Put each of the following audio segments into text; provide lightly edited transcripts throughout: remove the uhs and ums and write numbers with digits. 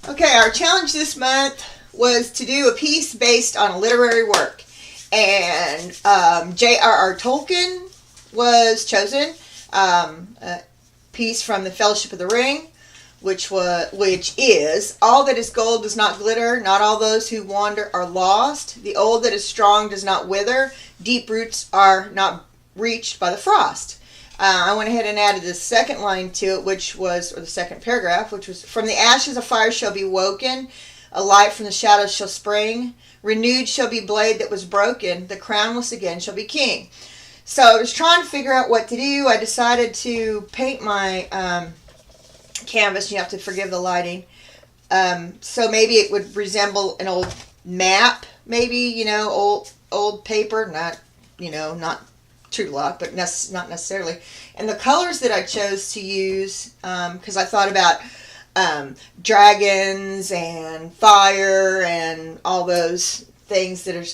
Okay, our challenge this month was to do a piece based on a literary work. And J.R.R. Tolkien was chosen. A piece from the Fellowship of the Ring, which is, all that is gold does not glitter, not all those who wander are lost. The old that is strong does not wither, deep roots are not reached by the frost. I went ahead and added the second line to it, or the second paragraph, which was, from the ashes a fire shall be woken, a light from the shadows shall spring, renewed shall be blade that was broken, the crownless again shall be king. So I was trying to figure out what to do. I decided to paint my canvas. You have to forgive the lighting. So maybe it would resemble an old map, maybe, old paper, not true to luck, but not necessarily. And the colors that I chose to use, because I thought about dragons and fire and all those things that are,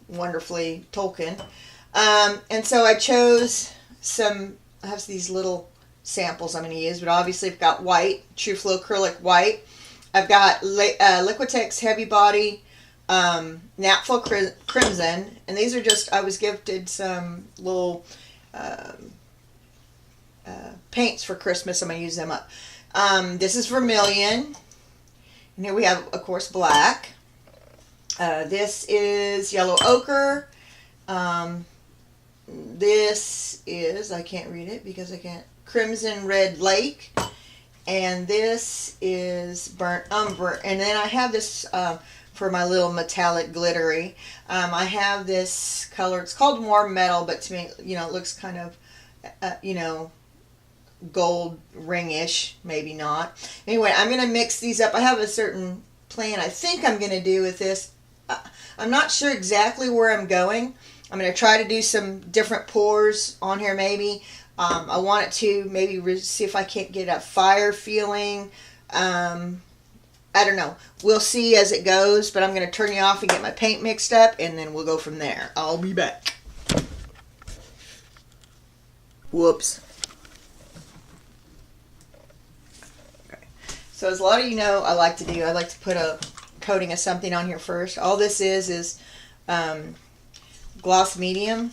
wonderfully Tolkien. And so I chose I have these little samples I'm going to use, but obviously I've got white, True Flow acrylic white. I've got Liquitex Heavy Body Napful Crimson, and these are just, I was gifted some little paints for Christmas. I'm going to use them up. This is Vermilion, and here we have, of course, black. This is Yellow Ochre. This is, I can't read it because I can't, Crimson Red Lake. And this is Burnt Umber. And then I have this for my little metallic glittery. I have this color, it's called Warm Metal, but to me, it looks kind of, gold ring-ish, maybe not. Anyway, I'm going to mix these up. I have a certain plan I think I'm going to do with this. I'm not sure exactly where I'm going. I'm going to try to do some different pours on here maybe. I want it to maybe see if I can't get a fire feeling. I don't know. We'll see as it goes, but I'm going to turn you off and get my paint mixed up, and then we'll go from there. I'll be back. Whoops. Okay. So as a lot of you know, I like to put a coating of something on here first. All this is gloss medium,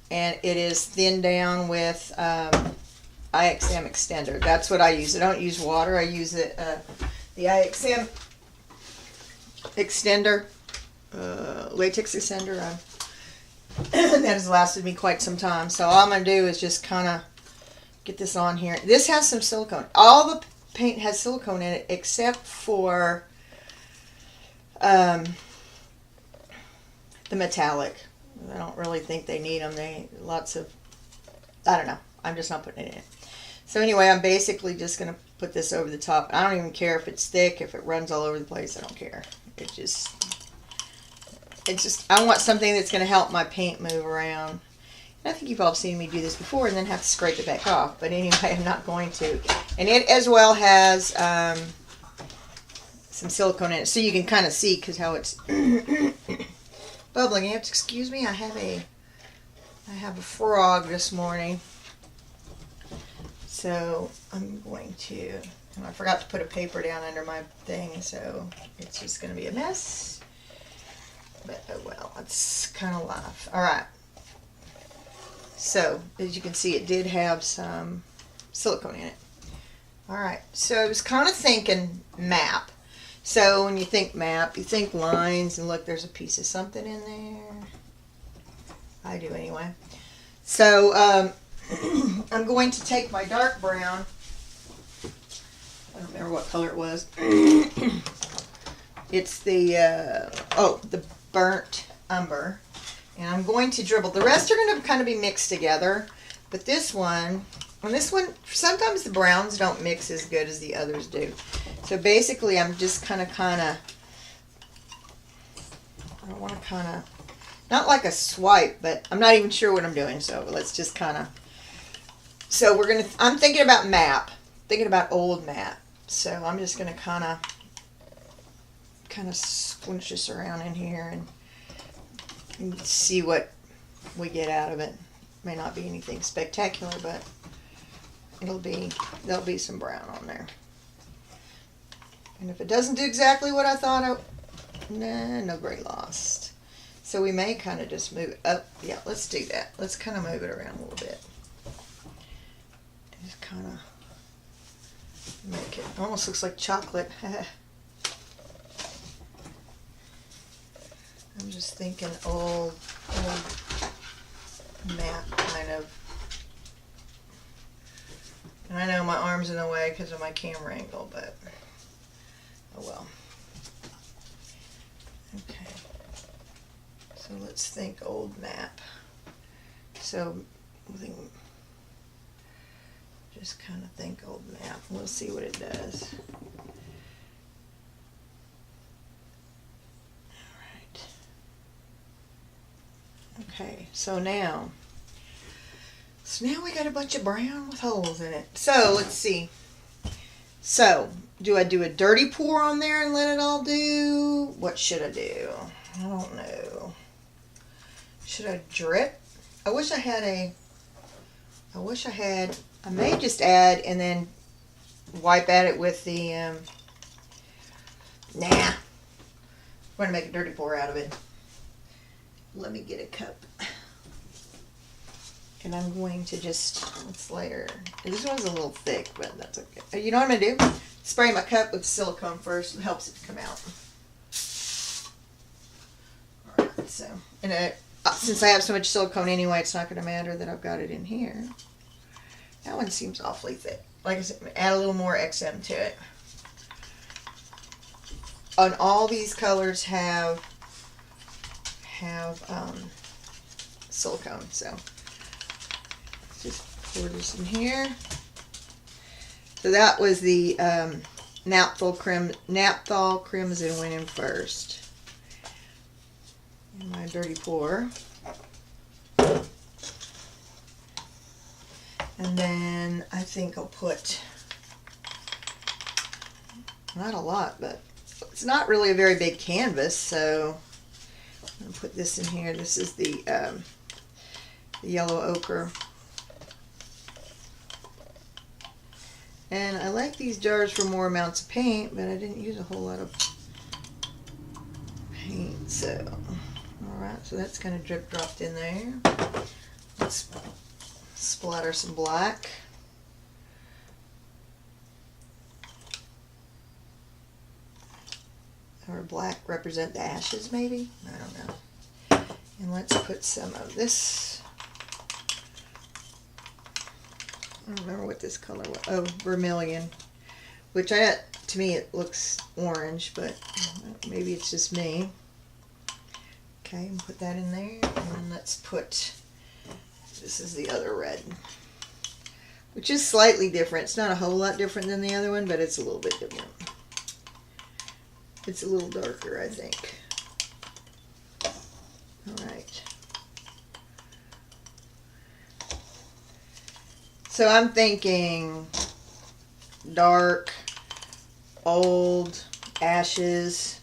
and it is thinned down with IXM extender. That's what I use. I don't use water. I use the IXM extender, latex extender. That has lasted me quite some time. So all I'm going to do is just kind of get this on here. This has some silicone. All the paint has silicone in it except for the metallic. I don't really think they need them. I don't know. I'm just not putting it in. So anyway, I'm basically just going to put this over the top. I don't even care if it's thick, if it runs all over the place. I don't care. It's just, I want something that's going to help my paint move around. And I think you've all seen me do this before and then have to scrape it back off. But anyway, I'm not going to. And it as well has some silicone in it. So you can kind of see because how it's bubbling. You have to excuse me. I have a frog this morning. So I'm going to, and I forgot to put a paper down under my thing, so it's just going to be a mess. But oh well, it's kind of life. All right. So as you can see, it did have some silicone in it. All right. So I was kind of thinking map. So when you think map, you think lines, and look, there's a piece of something in there. I do anyway. So I'm going to take my dark brown. I don't remember what color it was. It's the burnt umber. And I'm going to dribble. The rest are going to kind of be mixed together. But this one, sometimes the browns don't mix as good as the others do. So basically, I'm just I don't want to not like a swipe, but I'm not even sure what I'm doing. So let's just so I'm thinking about map, thinking about old map. So I'm just going to kind of squinch this around in here and see what we get out of it. May not be anything spectacular, but there'll be some brown on there. And if it doesn't do exactly what I thought, no gray lost. So we may kind of just move it up. Yeah, let's do that. Let's kind of move it around a little bit. Just kind of make it, almost looks like chocolate. I'm just thinking old map kind of. And I know my arm's in the way because of my camera angle, but oh well. Okay. So let's think old map. So just kind of think old map. We'll see what it does. Alright. Okay, so now we got a bunch of brown with holes in it. So let's see. So, do I do a dirty pour on there and let it all do? What should I do? I don't know. Should I drip? I may just add and then wipe at it with the, nah. I'm going to make a dirty pour out of it. Let me get a cup. And I'm going to just, let's layer. This one's a little thick, but that's okay. You know what I'm going to do? Spray my cup with silicone first. It helps it come out. Alright, so, and since I have so much silicone anyway, it's not going to matter that I've got it in here. That one seems awfully thick. Like I said, add a little more XM to it. And all these colors have silicone, so just pour this in here. So that was the Naphthol Crimson went in first. And my dirty pour. And then I think I'll put, not a lot, but it's not really a very big canvas, so I'm going to put this in here. This is the yellow ochre. And I like these jars for more amounts of paint, but I didn't use a whole lot of paint, so alright, so that's kind of drip dropped in there. Let's splatter some black. Or black represent the ashes, maybe? I don't know. And let's put some of this. I don't remember what this color was. Oh, vermilion. Which to me it looks orange, but maybe it's just me. Okay, and put that in there. And then let's put, this is the other red. Which is slightly different. It's not a whole lot different than the other one, but it's a little bit different. It's a little darker, I think. Alright. So I'm thinking dark, old, ashes.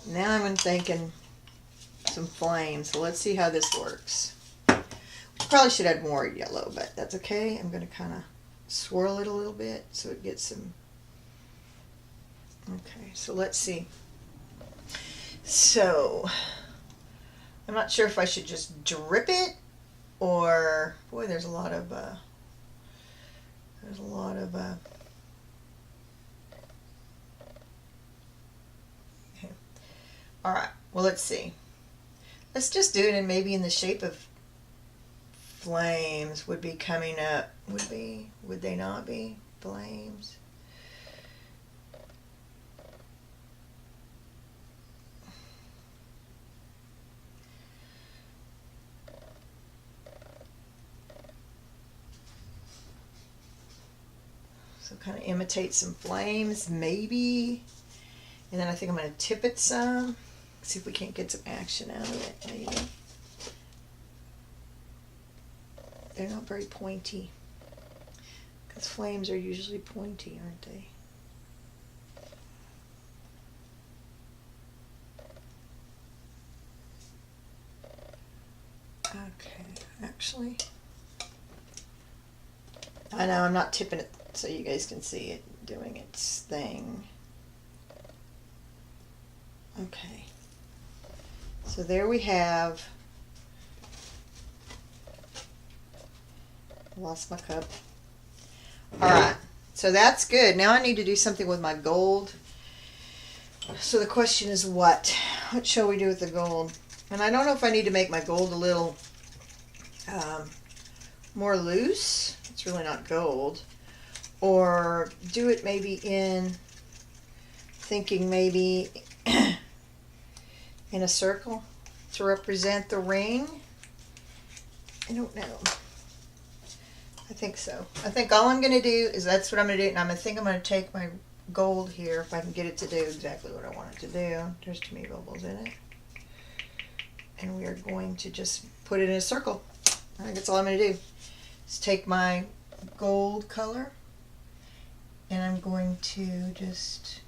Now I'm thinking some flames. So let's see how this works. Probably should add more yellow, but that's okay. I'm going to kind of swirl it a little bit so it gets some. Okay, so let's see. So I'm not sure if I should just drip it or, boy, there's a lot of okay. All right, well, let's see. Let's just do it, and maybe in the shape of flames would be coming up. Would they not be flames? So kind of imitate some flames, maybe. And then I think I'm going to tip it some. See if we can't get some action out of it, maybe. They're not very pointy. Because flames are usually pointy, aren't they? Okay, actually, I know I'm not tipping it so you guys can see it doing its thing. Okay. So there we have, lost my cup. Alright, so that's good. Now I need to do something with my gold. So the question is what? What shall we do with the gold? And I don't know if I need to make my gold a little more loose. It's really not gold. Or do it maybe in, thinking maybe in a circle to represent the ring. I don't know. I think so. I think all I'm going to do is that's what I'm going to do. And I think I'm going to take my gold here if I can get it to do exactly what I want it to do. There's too many bubbles in it. And we are going to just put it in a circle. I think that's all I'm going to do. Is take my gold color and I'm going to just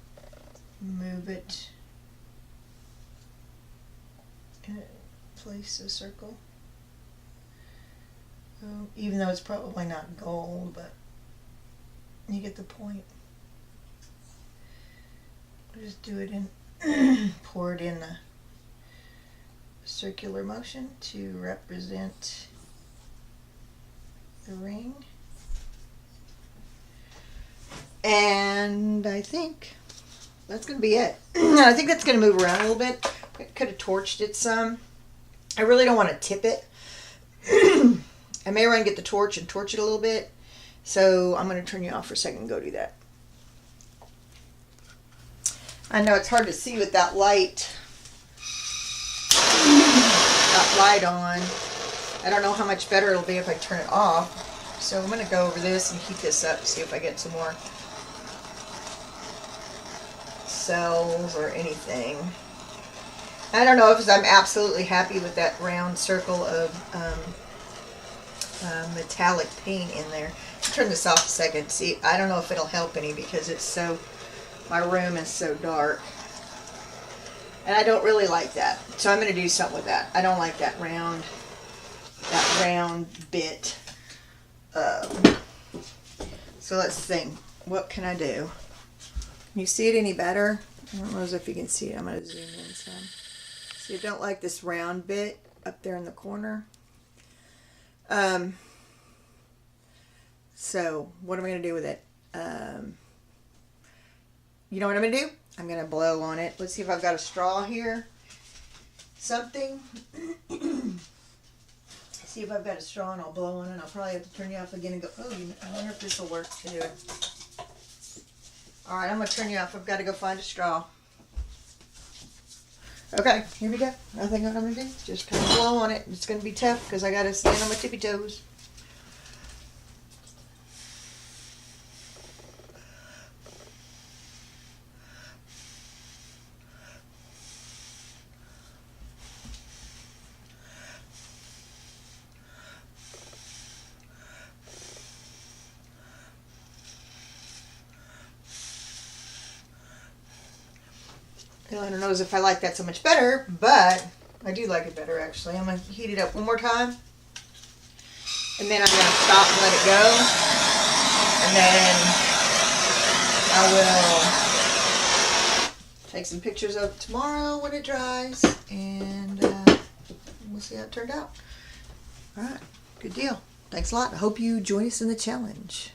move it and place a circle. Even though it's probably not gold, but you get the point. Just do it in, pour it in a circular motion to represent the ring. And I think that's going to be it. I think that's going to move around a little bit. I could have torched it some. I really don't want to tip it. I may run and get the torch and torch it a little bit. So I'm going to turn you off for a second and go do that. I know it's hard to see with that light on. I don't know how much better it'll be if I turn it off. So I'm going to go over this and heat this up to see if I get some more cells or anything. I don't know if I'm absolutely happy with that round circle of metallic paint in there. I'll turn this off a second. See, I don't know if it'll help any because it's so, my room is so dark. And I don't really like that. So I'm going to do something with that. I don't like that round bit. So let's think. What can I do? Can you see it any better? I don't know if you can see it. I'm going to zoom in some. See, I don't like this round bit up there in the corner. So what am I going to do with it? You know what I'm going to do? I'm going to blow on it. Let's see if I've got a straw here. Something. See if I've got a straw and I'll blow on it. I'll probably have to turn you off again and go, oh, I wonder if this will work to do it. Alright, I'm going to turn you off. I've got to go find a straw. Okay, here we go. I think what I'm going to do is just kind of blow on it. It's going to be tough because I got to stand on my tippy toes. I don't know if I like that so much better, but I do like it better actually. I'm going to heat it up one more time. And then I'm going to stop and let it go. And then I will take some pictures of it tomorrow when it dries. And we'll see how it turned out. Alright, good deal. Thanks a lot. I hope you join us in the challenge.